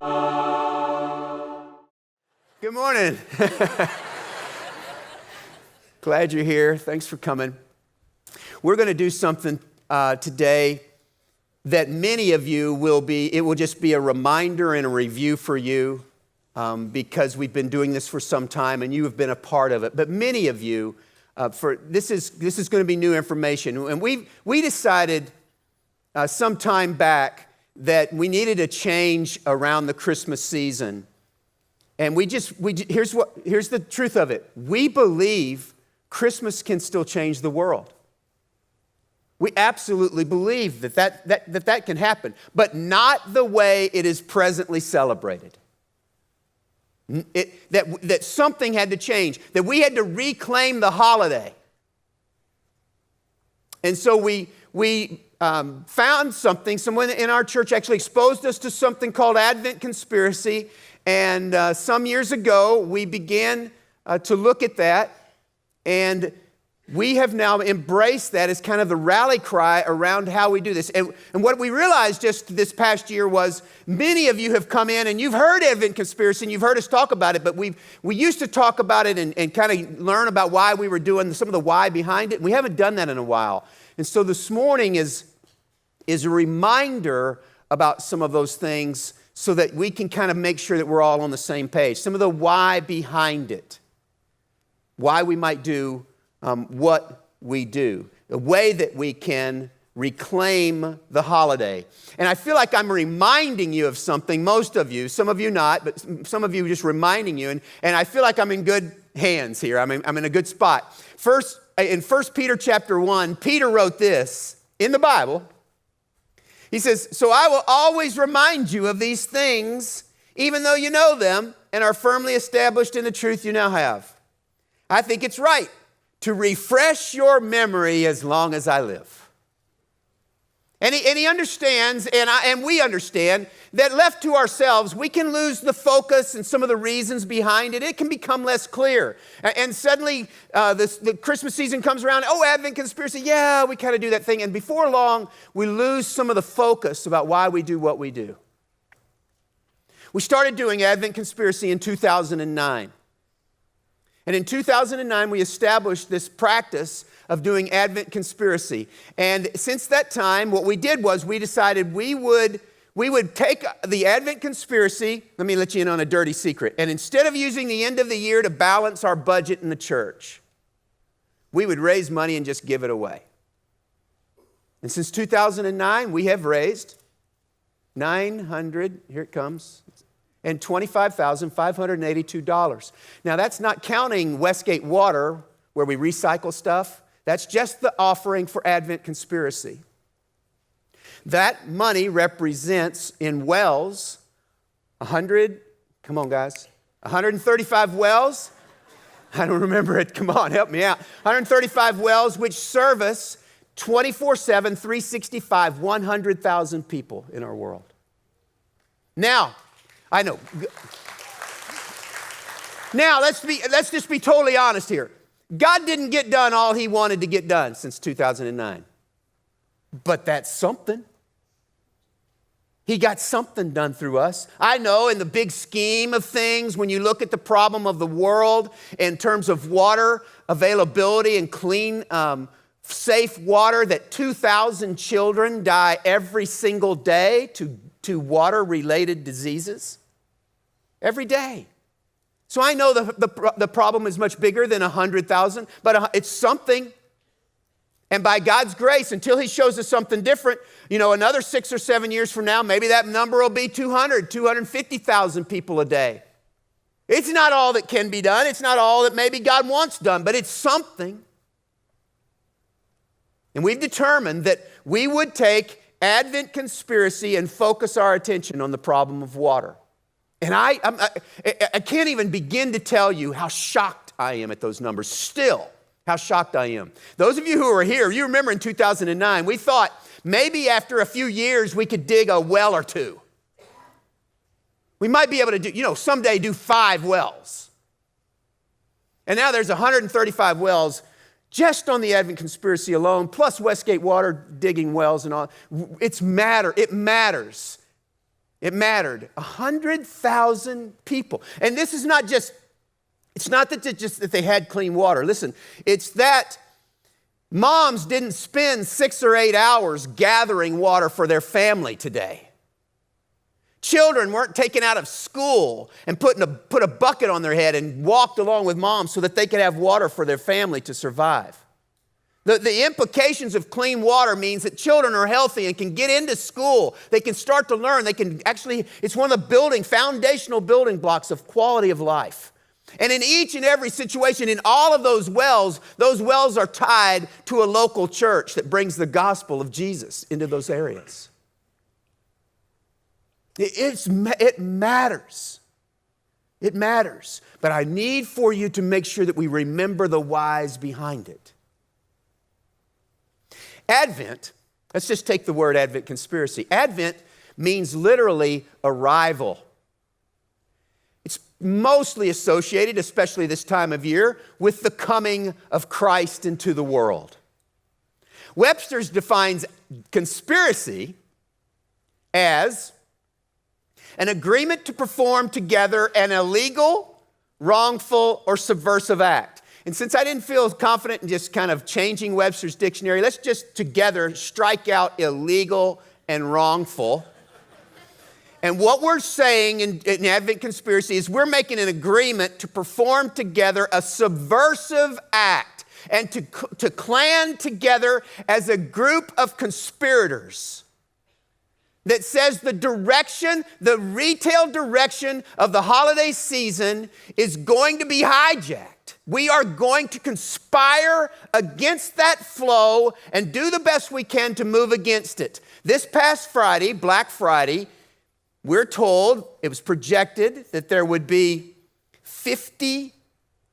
Good morning. Glad you're here. Thanks for coming. We're going to do something today that many of you it will just be a reminder and a review for you because we've been doing this for some time and you have been a part of it. But many of you, this is going to be new information. And we decided some time back that we needed a change around the Christmas season. And here's the truth of it. We believe Christmas can still change the world. We absolutely believe that can happen, but not the way it is presently celebrated. That something had to change, that we had to reclaim the holiday. And so we found something. Someone in our church actually exposed us to something called Advent conspiracy. And some years ago, we began to look at that. And we have now embraced that as kind of the rally cry around how we do this. And what we realized just this past year was many of you have come in and you've heard Advent conspiracy and you've heard us talk about it, but we used to talk about it and kind of learn about why we were doing some of the why behind it. We haven't done that in a while. And so this morning is a reminder about some of those things so that we can kind of make sure that we're all on the same page. Some of the why behind it. Why we might do what we do. A way that we can reclaim the holiday. And I feel like I'm reminding you of something, most of you, some of you not, but some of you just reminding you. And I feel like I'm in good hands here. I'm in a good spot. First, in 1 Peter chapter 1, Peter wrote this in the Bible. He says, "So I will always remind you of these things, even though you know them and are firmly established in the truth you now have. I think it's right to refresh your memory as long as I live." And he understands, and we understand, that left to ourselves, we can lose the focus and some of the reasons behind it. It can become less clear. And suddenly, the Christmas season comes around, Advent conspiracy, yeah, we kind of do that thing. And before long, we lose some of the focus about why we do what we do. We started doing Advent conspiracy in 2009. And in 2009, we established this practice of doing Advent conspiracy. And since that time, what we did was we decided we would take the Advent conspiracy. Let me let you in on a dirty secret. And instead of using the end of the year to balance our budget in the church, we would raise money and just give it away. And since 2009, we have raised here it comes, and $25,582. Now, that's not counting WestGate Water, where we recycle stuff. That's just the offering for Advent conspiracy. That money represents in wells, 135 wells. I don't remember it. Come on, help me out. 135 wells which service 24/7, 365, 100,000 people in our world. Now, I know. Now, let's just be totally honest here. God didn't get done all he wanted to get done since 2009. But that's something. He got something done through us. I know in the big scheme of things, when you look at the problem of the world in terms of water availability and clean, safe water, that 2,000 children die every single day to water-related diseases. Every day. So I know the problem is much bigger than 100,000, but it's something. And by God's grace, until he shows us something different, another 6 or 7 years from now, maybe that number will be 250,000 people a day. It's not all that can be done. It's not all that maybe God wants done, but it's something. And we've determined that we would take Advent conspiracy and focus our attention on the problem of water. And I can't even begin to tell you how shocked I am at those numbers. Still, how shocked I am. Those of you who are here, you remember in 2009, we thought maybe after a few years we could dig a well or two. We might be able to do, someday do 5 wells. And now there's 135 wells just on the Advent conspiracy alone, plus WestGate Water digging wells and all. It matters. It mattered. 100,000 people. And this is not just, it's not that they had clean water. Listen, it's that moms didn't spend 6 or 8 hours gathering water for their family today. Children weren't taken out of school and put a bucket on their head and walked along with mom so that they could have water for their family to survive. The implications of clean water means that children are healthy and can get into school. They can start to learn. They can actually, it's one of the foundational building blocks of quality of life. And in each and every situation, in all of those wells are tied to a local church that brings the gospel of Jesus into those areas. It matters. It matters. But I need for you to make sure that we remember the whys behind it. Advent, let's just take the word Advent conspiracy. Advent means literally arrival. It's mostly associated, especially this time of year, with the coming of Christ into the world. Webster's defines conspiracy as an agreement to perform together an illegal, wrongful, or subversive act. And since I didn't feel confident in just kind of changing Webster's dictionary, let's just together strike out illegal and wrongful. And what we're saying in Advent conspiracy is we're making an agreement to perform together a subversive act and to clan together as a group of conspirators that says the retail direction of the holiday season is going to be hijacked. We are going to conspire against that flow and do the best we can to move against it. This past Friday, Black Friday, we're told, it was projected that there would be 50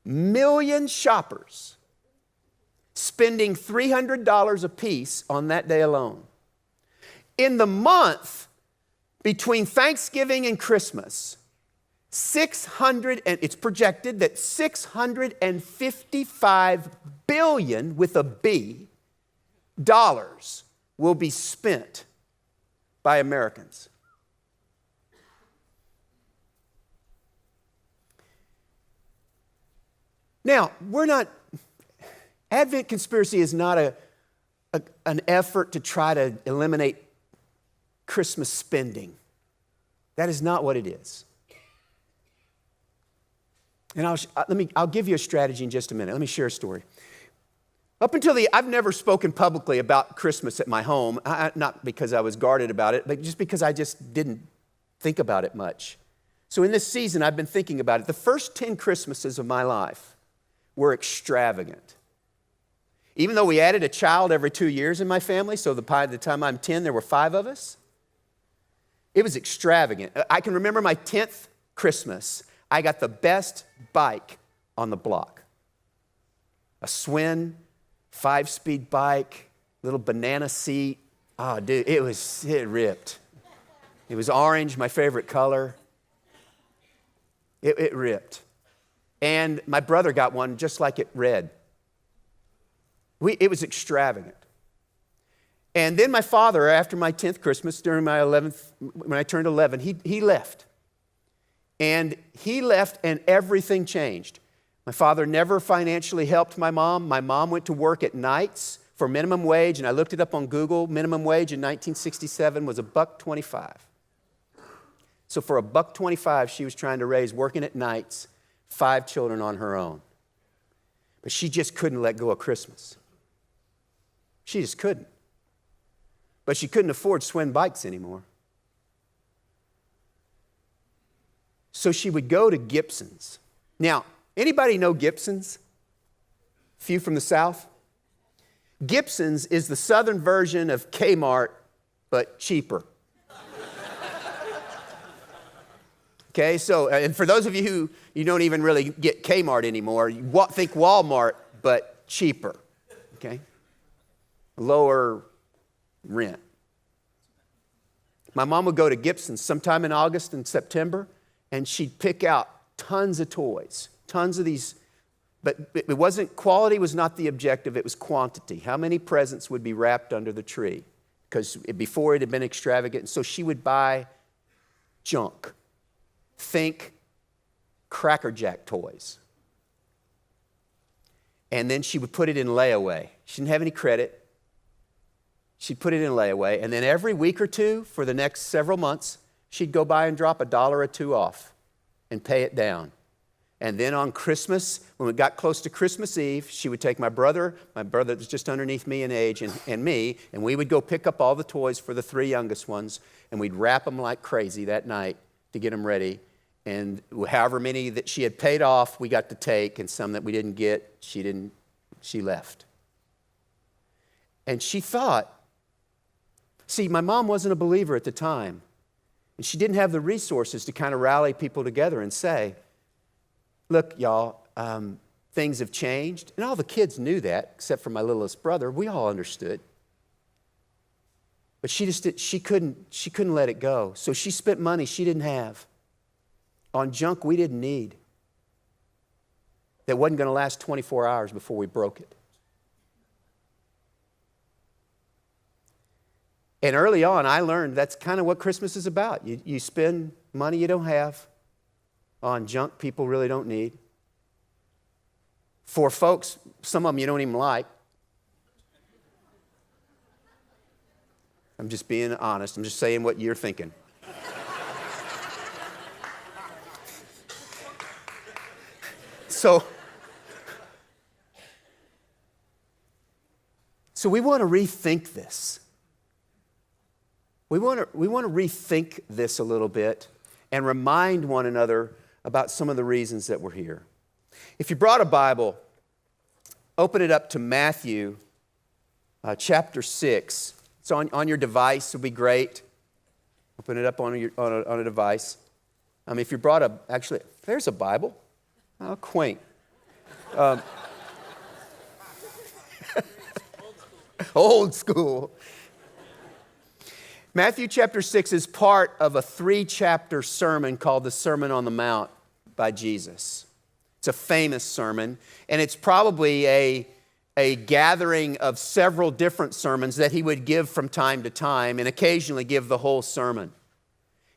million shoppers spending $300 a piece on that day alone. In the month between Thanksgiving and Christmas, it's projected that $655 billion with a B dollars will be spent by Americans. Now, Advent conspiracy is not an effort to try to eliminate Christmas spending. That is not what it is. And I'll give you a strategy in just a minute. Let me share a story. I've never spoken publicly about Christmas at my home, not because I was guarded about it, but just because I just didn't think about it much. So in this season, I've been thinking about it. The first 10 Christmases of my life were extravagant. Even though we added a child every 2 years in my family, so by the time I'm 10, there were 5 of us, it was extravagant. I can remember my 10th Christmas. I got the best bike on the block. A Swin, 5-speed bike, little banana seat. Oh, dude, it ripped. It was orange, my favorite color. It ripped. And my brother got one just like it red. It was extravagant. And then my father, after my 10th Christmas, during my 11th, when I turned 11, he left. And he left and everything changed. My father never financially helped my mom. My mom went to work at nights for minimum wage, and I looked it up on Google. Minimum wage in 1967 was $1.25. So for $1.25, she was trying to raise, working at nights, 5 children on her own. But she just couldn't let go of Christmas. She just couldn't. But she couldn't afford Swin bikes anymore. So she would go to Gibson's. Now, anybody know Gibson's? A few from the South? Gibson's is the southern version of Kmart, but cheaper. Okay, so, and for those of you who you don't even really get Kmart anymore, think Walmart, but cheaper, okay? Lower rent. My mom would go to Gibson's sometime in August and September, and she'd pick out tons of toys, tons of these, but quality was not the objective, it was quantity. How many presents would be wrapped under the tree? Because before it had been extravagant, so she would buy junk. Think Cracker Jack toys. And then she would put it in layaway. She didn't have any credit. She'd put it in layaway, and then every week or two for the next several months, she'd go by and drop $1 or $2 off and pay it down. And then on Christmas, when we got close to Christmas Eve, she would take my brother that was just underneath me in age, and me, and we would go pick up all the toys for the 3 youngest ones, and we'd wrap them like crazy that night to get them ready. And however many that she had paid off, we got to take, and some that we didn't get, she left. And she thought, see, my mom wasn't a believer at the time, and she didn't have the resources to kind of rally people together and say, look, y'all, things have changed. And all the kids knew that, except for my littlest brother. We all understood. But she couldn't let it go. So she spent money she didn't have on junk we didn't need that wasn't going to last 24 hours before we broke it. And early on, I learned that's kind of what Christmas is about. You spend money you don't have on junk people really don't need. For folks, some of them you don't even like. I'm just being honest. I'm just saying what you're thinking. So we want to rethink this. We want to rethink this a little bit and remind one another about some of the reasons that we're here. If you brought a Bible, open it up to Matthew chapter 6. It's on your device. It'll be great. Open it up on a device. If you brought actually, there's a Bible. How quaint. Old school. Matthew chapter 6 is part of a 3-chapter sermon called the Sermon on the Mount by Jesus. It's a famous sermon, and it's probably a gathering of several different sermons that he would give from time to time and occasionally give the whole sermon.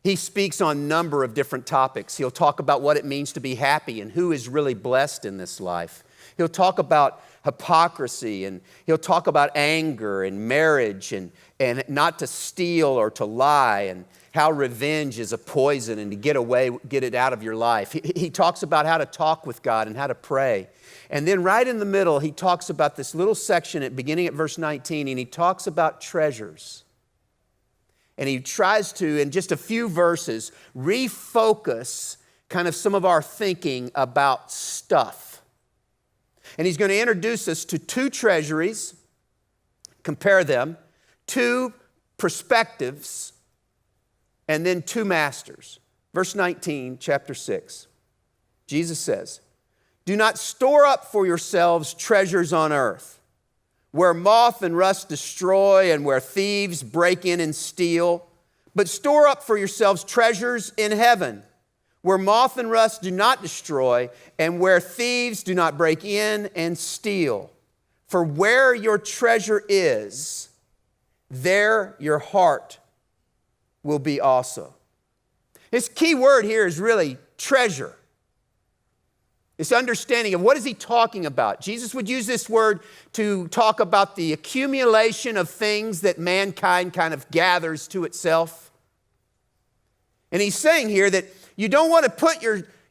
He speaks on a number of different topics. He'll talk about what it means to be happy and who is really blessed in this life. He'll talk about hypocrisy, and he'll talk about anger and marriage and not to steal or to lie, and how revenge is a poison and to get it out of your life. He talks about how to talk with God and how to pray. And then right in the middle, he talks about this little section beginning at verse 19, and he talks about treasures. And he tries to, in just a few verses, refocus kind of some of our thinking about stuff. And he's going to introduce us to 2 treasuries, compare them, 2 perspectives, and then 2 masters. Verse 19, chapter 6. Jesus says, "Do not store up for yourselves treasures on earth, where moth and rust destroy and where thieves break in and steal, but store up for yourselves treasures in heaven, where moth and rust do not destroy and where thieves do not break in and steal. For where your treasure is, there your heart will be also." His key word here is really treasure. This understanding of what is he talking about. Jesus would use this word to talk about the accumulation of things that mankind kind of gathers to itself. And he's saying here that you don't want to put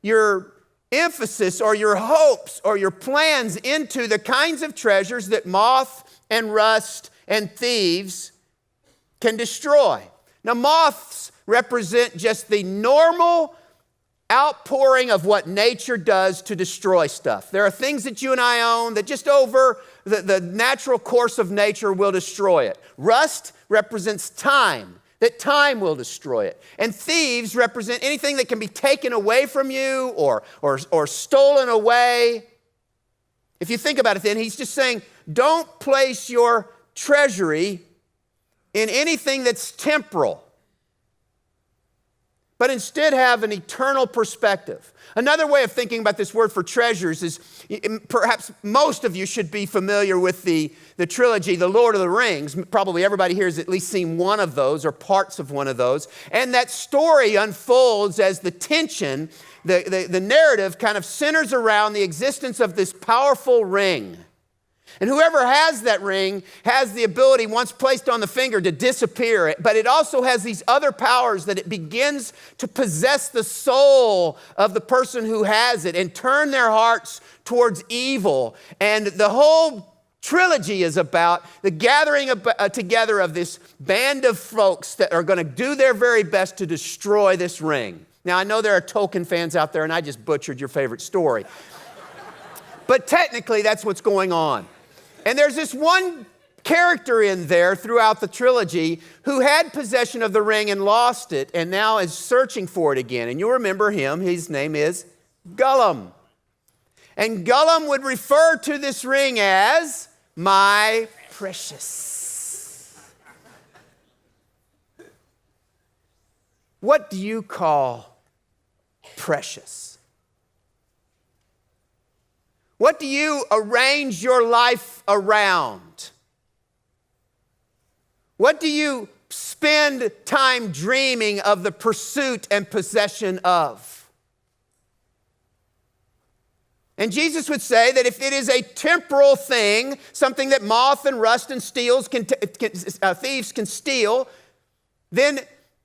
your emphasis or your hopes or your plans into the kinds of treasures that moth and rust and thieves can destroy. Now, moths represent just the normal outpouring of what nature does to destroy stuff. There are things that you and I own that just over the natural course of nature will destroy it. Rust represents time, that time will destroy it. And thieves represent anything that can be taken away from you or stolen away. If you think about it then, he's just saying, don't place your treasury in anything that's temporal, but instead have an eternal perspective. Another way of thinking about this word for treasures is, perhaps most of you should be familiar with the the trilogy, The Lord of the Rings. Probably everybody here has at least seen one of those or parts of one of those. And that story unfolds as the tension, the narrative kind of centers around the existence of this powerful ring. And whoever has that ring has the ability, once placed on the finger, to disappear. But it also has these other powers that it begins to possess the soul of the person who has it and turn their hearts towards evil. And the whole trilogy is about the gathering together of this band of folks that are going to do their very best to destroy this ring. Now, I know there are Tolkien fans out there, and I just butchered your favorite story. But technically, that's what's going on. And there's this one character in there throughout the trilogy who had possession of the ring and lost it and now is searching for it again. And you'll remember him. His name is Gollum. And Gollum would refer to this ring as my precious. What do you call precious? What do you arrange your life around? What do you spend time dreaming of the pursuit and possession of? And Jesus would say that if it is a temporal thing, something that moth and rust and thieves can steal, then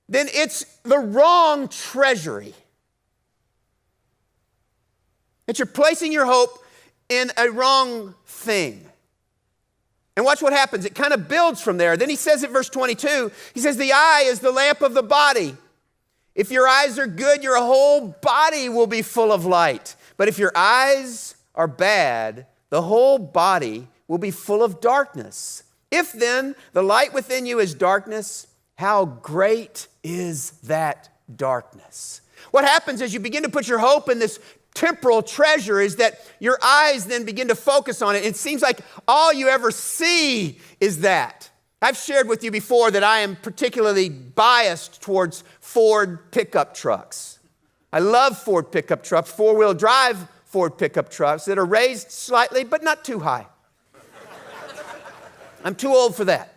it's the wrong treasury. That you're placing your hope in a wrong thing. And watch what happens. It kind of builds from there. Then he says in verse 22, he says, the eye is the lamp of the body. If your eyes are good, your whole body will be full of light. But if your eyes are bad, the whole body will be full of darkness. If then the light within you is darkness, how great is that darkness? What happens as you begin to put your hope in this temporal treasure is that your eyes then begin to focus on it. It seems like all you ever see is that. I've shared with you before that I am particularly biased towards Ford pickup trucks. I love Ford pickup trucks, four-wheel drive Ford pickup trucks that are raised slightly, but not too high. I'm too old for that.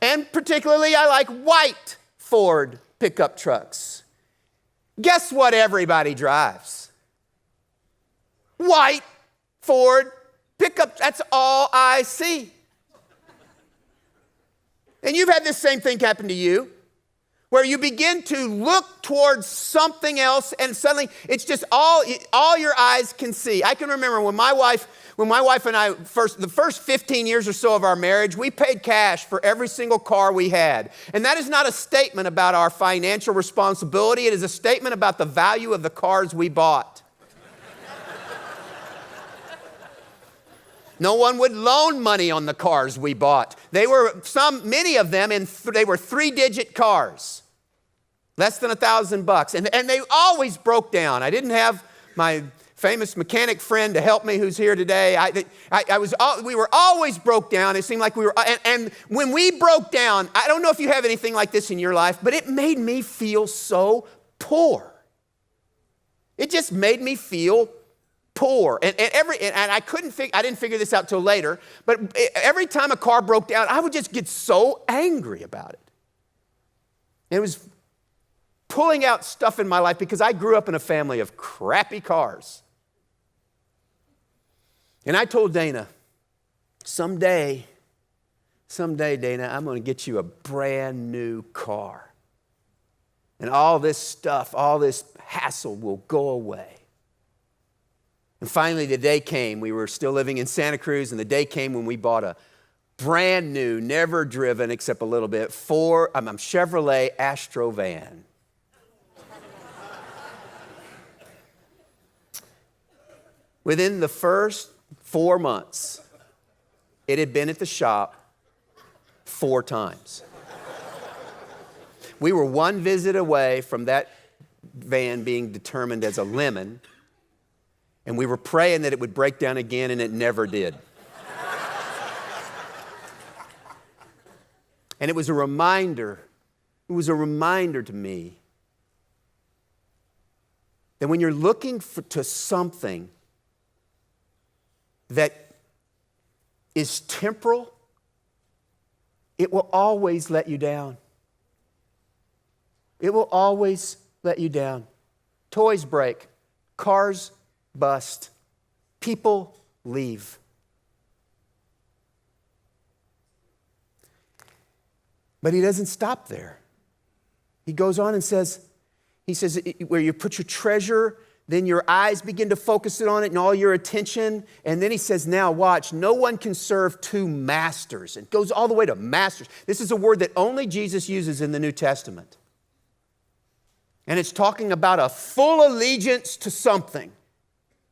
And particularly, I like white Ford pickup trucks. Guess what everybody drives? White Ford pickup. That's all I see. And you've had this same thing happen to you, where you begin to look towards something else and suddenly it's just all your eyes can see. I can remember when my wife and I the first 15 years or so of our marriage, we paid cash for every single car we had. And that is not a statement about our financial responsibility. It is a statement about the value of the cars we bought. No one would loan money on the cars we bought. Many of them, they were 3-digit cars. Less than $1,000. And they always broke down. I didn't have my famous mechanic friend to help me who's here today. We were always broke down. It seemed like we were, and when we broke down, I don't know if you have anything like this in your life, but it made me feel so poor. It just made me feel poor. And I didn't figure this out till later, but every time a car broke down, I would just get so angry about it. And it was pulling out stuff in my life because I grew up in a family of crappy cars. And I told Dana, someday, Dana, I'm going to get you a brand new car. And all this stuff, all this hassle will go away. And finally, the day came. We were still living in Santa Cruz, and the day came when we bought a brand new, never driven except a little bit, Chevrolet Astro van. Within the first 4 months, it had been at the shop 4 times. We were one visit away from that van being determined as a lemon, and we were praying that it would break down again, and it never did. And it was a reminder to me that when you're looking to something that is temporal, it will always let you down. It will always let you down. Toys break, cars bust, people leave. But he doesn't stop there. He goes on and says, where you put your treasure, then your eyes begin to focus on it and all your attention. And then he says, now watch, no one can serve two masters. It goes all the way to masters. This is a word that only Jesus uses in the New Testament. And it's talking about a full allegiance to something.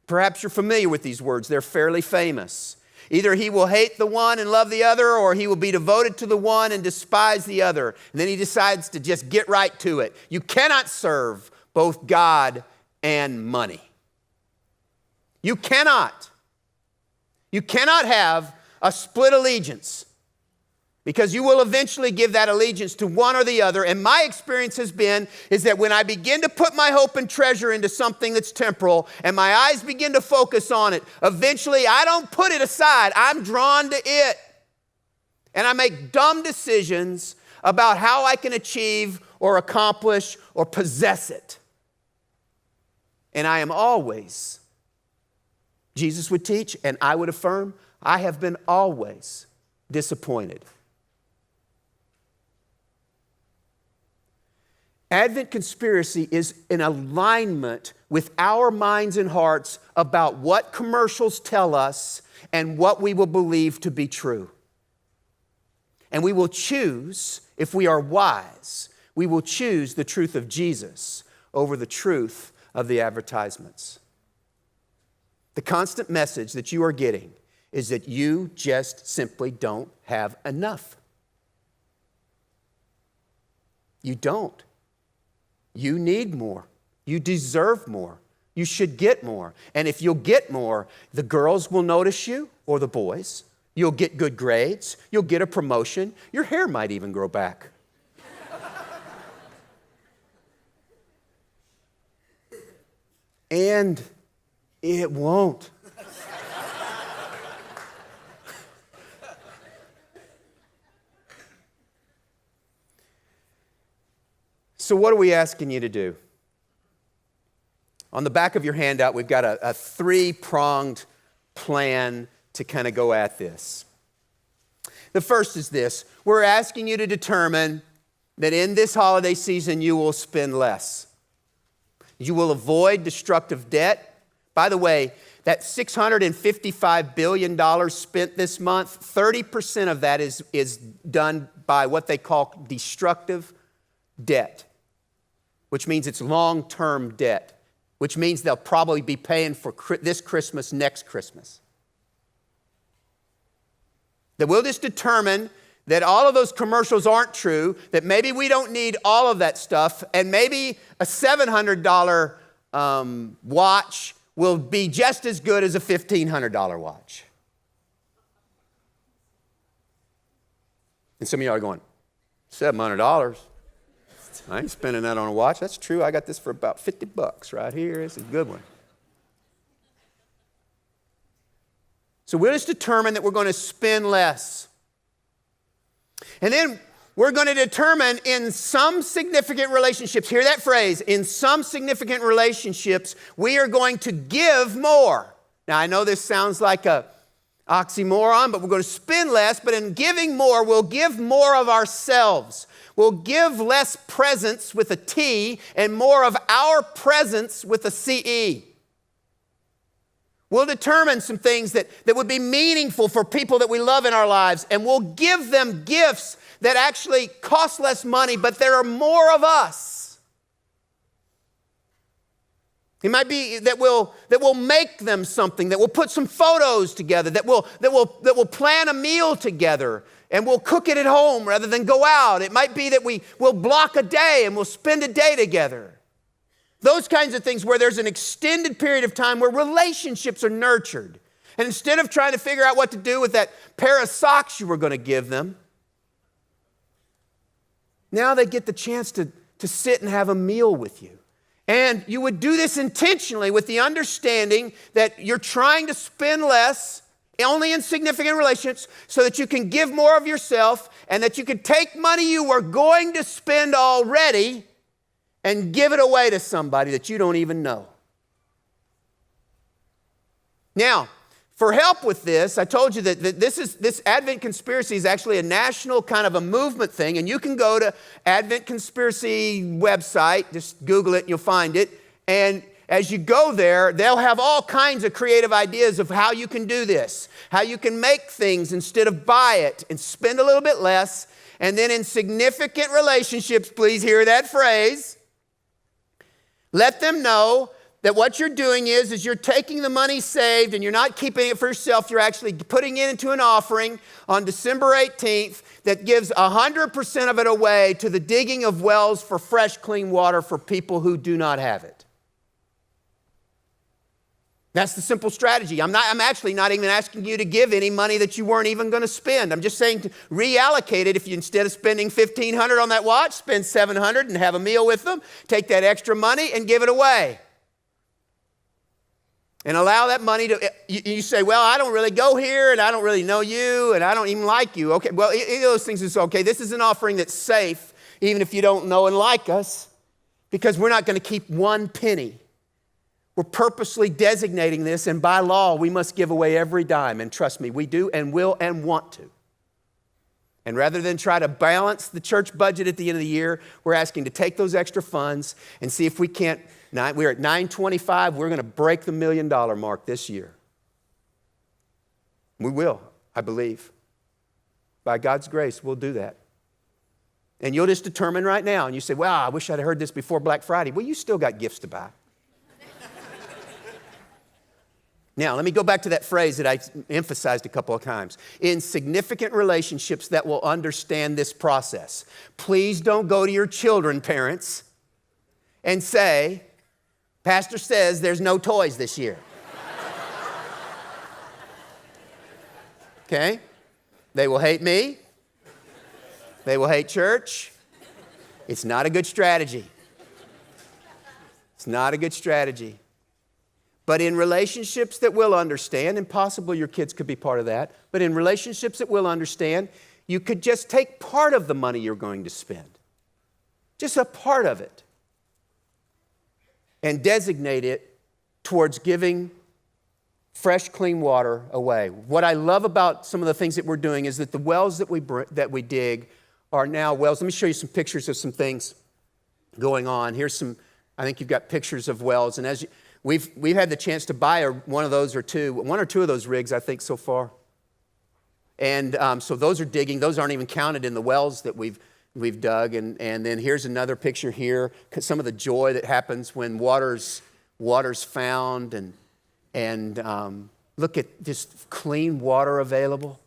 Perhaps you're familiar with these words. They're fairly famous. Either he will hate the one and love the other, or he will be devoted to the one and despise the other. And then he decides to just get right to it. You cannot serve both God and money. You cannot. You cannot have a split allegiance, because you will eventually give that allegiance to one or the other. And my experience has been is that when I begin to put my hope and treasure into something that's temporal and my eyes begin to focus on it, eventually I don't put it aside. I'm drawn to it. And I make dumb decisions about how I can achieve or accomplish or possess it. And I am always, Jesus would teach and I would affirm, I have been always disappointed. Advent conspiracy is in alignment with our minds and hearts about what commercials tell us and what we will believe to be true. And we will choose, if we are wise, we will choose the truth of Jesus over the truth of the advertisements. The constant message that you are getting is that you just simply don't have enough. You don't. You need more. You deserve more. You should get more. And if you'll get more, the girls will notice you, or the boys. You'll get good grades. You'll get a promotion. Your hair might even grow back. And it won't. So what are we asking you to do? On the back of your handout, we've got a three-pronged plan to kind of go at this. The first is this. We're asking you to determine that in this holiday season, you will spend less. You will avoid destructive debt. By the way, that $655 billion spent this month, 30% of that is done by what they call destructive debt, which means it's long-term debt, which means they'll probably be paying for this Christmas, next Christmas. That we'll just determine that all of those commercials aren't true, that maybe we don't need all of that stuff, and maybe a $700 watch will be just as good as a $1,500 watch. And some of y'all are going, $700? I ain't spending that on a watch. That's true. I got this for about $50 right here. It's a good one. So we'll just determine that we're going to spend less. And then we're going to determine in some significant relationships, hear that phrase, in some significant relationships, we are going to give more. Now, I know this sounds like a oxymoron, but we're going to spend less, but in giving more, we'll give more of ourselves. We'll give less presence with a T and more of our presence with a CE. We'll determine some things that would be meaningful for people that we love in our lives, and we'll give them gifts that actually cost less money, but there are more of us. It might be that we'll make them something, that we'll put some photos together, that we'll plan a meal together, and we'll cook it at home rather than go out. It might be that we'll block a day and we'll spend a day together. Those kinds of things where there's an extended period of time where relationships are nurtured. And instead of trying to figure out what to do with that pair of socks you were going to give them, now they get the chance to sit and have a meal with you. And you would do this intentionally with the understanding that you're trying to spend less only in significant relationships, so that you can give more of yourself and that you can take money you were going to spend already and give it away to somebody that you don't even know. Now, for help with this, I told you that this Advent Conspiracy is actually a national kind of a movement thing, and you can go to Advent Conspiracy website, just Google it and you'll find it, and as you go there, they'll have all kinds of creative ideas of how you can do this, how you can make things instead of buy it and spend a little bit less, and then in significant relationships, please hear that phrase, let them know that what you're doing is you're taking the money saved and you're not keeping it for yourself. You're actually putting it into an offering on December 18th that gives 100% of it away to the digging of wells for fresh, clean water for people who do not have it. That's the simple strategy. I'm actually not even asking you to give any money that you weren't even going to spend. I'm just saying to reallocate it. If you, instead of spending $1,500 on that watch, spend $700 and have a meal with them, take that extra money and give it away. And allow that money to, you say, well, I don't really go here, and I don't really know you, and I don't even like you. Okay, well, any of those things is okay. This is an offering that's safe, even if you don't know and like us, because we're not going to keep one penny. We're purposely designating this, and by law, we must give away every dime. And trust me, we do and will and want to. And rather than try to balance the church budget at the end of the year, we're asking to take those extra funds and see if we can't. We're at 925. We're going to break the $1 million mark this year. We will, I believe. By God's grace, we'll do that. And you'll just determine right now, and you say, well, I wish I'd heard this before Black Friday. Well, you still got gifts to buy. Now, let me go back to that phrase that I emphasized a couple of times. In significant relationships that will understand this process, please don't go to your children, parents, and say, Pastor says there's no toys this year. Okay? They will hate me. They will hate church. It's not a good strategy. It's not a good strategy. But in relationships that will understand, and possibly your kids could be part of that, but in relationships that will understand, you could just take part of the money you're going to spend, just a part of it, and designate it towards giving fresh, clean water away. What I love about some of the things that we're doing is that the wells that we dig are now wells. Let me show you some pictures of some things going on. Here's some, I think you've got pictures of wells, and as you, We've had the chance to buy one of those or two, one or two of those rigs, I think, so far. And so those are digging. Those aren't even counted in the wells that we've dug. And then here's another picture here. Some of the joy that happens when water's found. And look at just clean water available.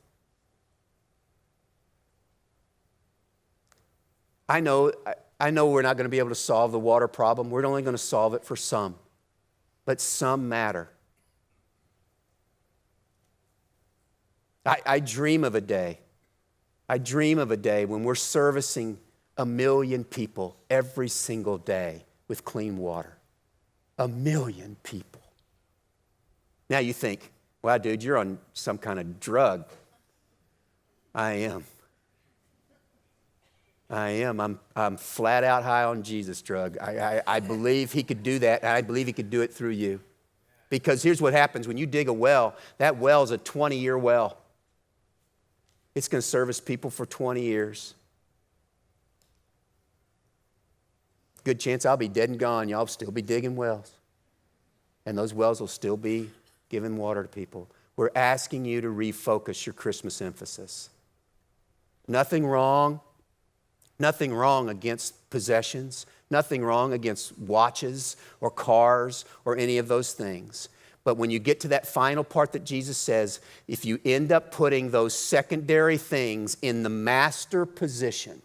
I know we're not going to be able to solve the water problem. We're only going to solve it for some. But some matter. I dream of a day. I dream of a day when we're servicing 1 million people every single day with clean water. 1 million people. Now you think, wow, dude, you're on some kind of drug. I am. I'm flat out high on Jesus drug. I believe he could do that, and I believe he could do it through you. Because here's what happens when you dig a well. That well is a 20-year well. It's going to service people for 20 years. Good chance I'll be dead and gone. Y'all will still be digging wells. And those wells will still be giving water to people. We're asking you to refocus your Christmas emphasis. Nothing wrong against possessions, nothing wrong against watches or cars or any of those things. But when you get to that final part that Jesus says, if you end up putting those secondary things in the master position,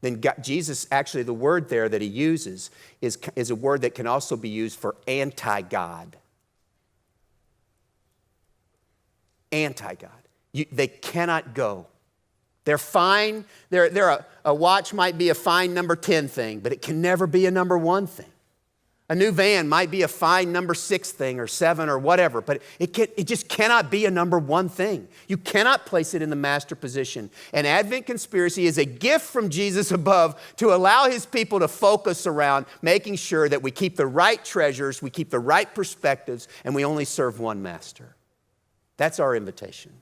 then Jesus, actually the word there that he uses is a word that can also be used for anti-God. Anti-God. They cannot go. They're fine. A watch might be a fine number 10 thing, but it can never be a number 1 thing. A new van might be a fine number 6 thing or 7 or whatever, but it just cannot be a number 1 thing. You cannot place it in the master position. And Advent Conspiracy is a gift from Jesus above to allow his people to focus around making sure that we keep the right treasures, we keep the right perspectives, and we only serve one master. That's our invitation.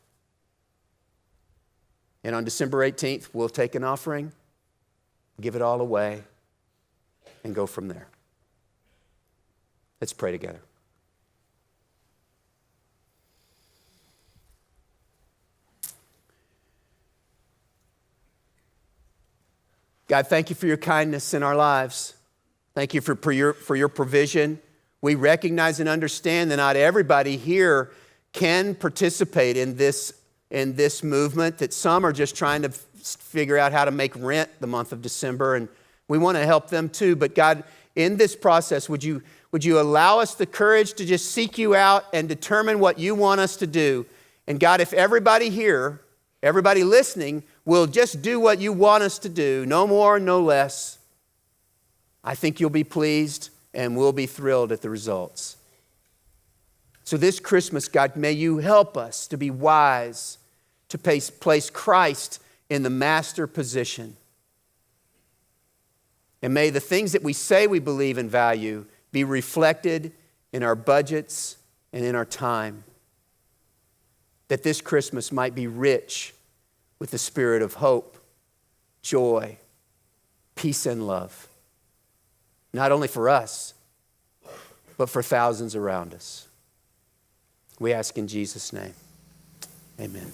And on December 18th, we'll take an offering, give it all away, and go from there. Let's pray together. God, thank you for your kindness in our lives. Thank you for your provision. We recognize and understand that not everybody here can participate in this movement, that some are just trying to figure out how to make rent the month of December, and we want to help them too. But God, in this process, would you allow us the courage to just seek you out and determine what you want us to do? And God, if everybody here, everybody listening, will just do what you want us to do, no more, no less, I think you'll be pleased and we'll be thrilled at the results. So this Christmas, God, may you help us to be wise, to place Christ in the master position. And may the things that we say we believe and value be reflected in our budgets and in our time. That this Christmas might be rich with the spirit of hope, joy, peace, and love. Not only for us, but for thousands around us. We ask in Jesus' name. Amen.